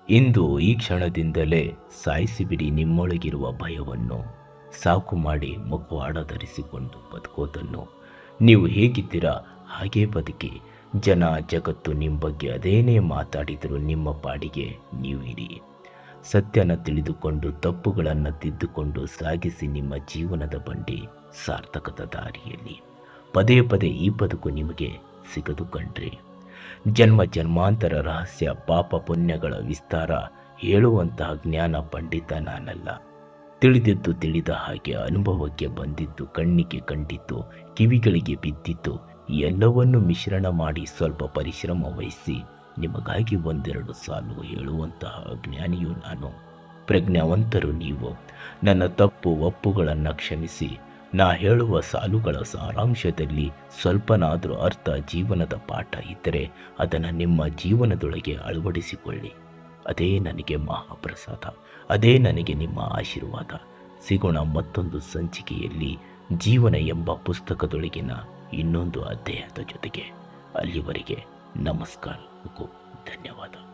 ಇಂದು ಈ ಕ್ಷಣದಿಂದಲೇ ಸಾಯಿಸಿಬಿಡಿ ನಿಮ್ಮೊಳಗಿರುವ ಭಯವನ್ನು. ಸಾಕು ಮಾಡಿ ಮುಖವಾಡ ಧರಿಸಿಕೊಂಡು ಬದುಕೋದನ್ನು. ನೀವು ಹೇಗಿದ್ದೀರಾ ಹಾಗೇ ಬದುಕಿ. ಜನ ಜಗತ್ತು ನಿಮ್ಮ ಬಗ್ಗೆ ಅದೇನೇ ಮಾತಾಡಿದರೂ ನಿಮ್ಮ ಪಾಡಿಗೆ ನೀವಿರಿ. ಸತ್ಯನ ತಿಳಿದುಕೊಂಡು ತಪ್ಪುಗಳನ್ನು ತಿದ್ದುಕೊಂಡು ಸಾಗಿಸಿ ನಿಮ್ಮ ಜೀವನದ ಬಂಡಿ ಸಾರ್ಥಕದ ದಾರಿಯಲ್ಲಿ. ಪದೇ ಪದೇ ಈ ಬದುಕು ನಿಮಗೆ ಸಿಗದು ಕಣ್ರಿ. ಜನ್ಮ ಜನ್ಮಾಂತರ ರಹಸ್ಯ ಪಾಪ ಪುಣ್ಯಗಳ ವಿಸ್ತಾರ ಹೇಳುವಂತಹ ಜ್ಞಾನ ಪಂಡಿತ ನಾನಲ್ಲ. ತಿಳಿದಿದ್ದು ತಿಳಿದ ಹಾಗೆ ಅನುಭವಕ್ಕೆ ಬಂದಿದ್ದು ಕಣ್ಣಿಗೆ ಕಂಡಿದ್ದು ಕಿವಿಗಳಿಗೆ ಬಿದ್ದಿದ್ದು ಎಲ್ಲವನ್ನು ಮಿಶ್ರಣ ಮಾಡಿ ಸ್ವಲ್ಪ ಪರಿಶ್ರಮ ವಹಿಸಿ ನಿಮಗಾಗಿ ಒಂದೆರಡು ಸಾಲು ಹೇಳುವಂತಹ ಜ್ಞಾನಿಯು ನಾನು. ಪ್ರಜ್ಞಾವಂತರು ನೀವು. ನನ್ನ ತಪ್ಪು ಒಪ್ಪುಗಳನ್ನು ಕ್ಷಮಿಸಿ. ನಾ ಹೇಳುವ ಸಾಲುಗಳ ಸಾರಾಂಶದಲ್ಲಿ ಸ್ವಲ್ಪನಾದರೂ ಅರ್ಥ ಜೀವನದ ಪಾಠ ಇದ್ದರೆ ಅದನ್ನು ನಿಮ್ಮ ಜೀವನದೊಳಗೆ ಅಳವಡಿಸಿಕೊಳ್ಳಿ. ಅದೇ ನನಗೆ ಮಹಾಪ್ರಸಾದ. ಅದೇ ನನಗೆ ನಿಮ್ಮ ಆಶೀರ್ವಾದ. ಸಿಗೋಣ ಮತ್ತೊಂದು ಸಂಚಿಕೆಯಲ್ಲಿ ಜೀವನ ಎಂಬ ಪುಸ್ತಕದೊಳಗಿನ ಇನ್ನೊಂದು ಅಧ್ಯಾಯದ ಜೊತೆಗೆ. ಅಲ್ಲಿವರೆಗೆ ನಮಸ್ಕಾರ. ಧನ್ಯವಾದ.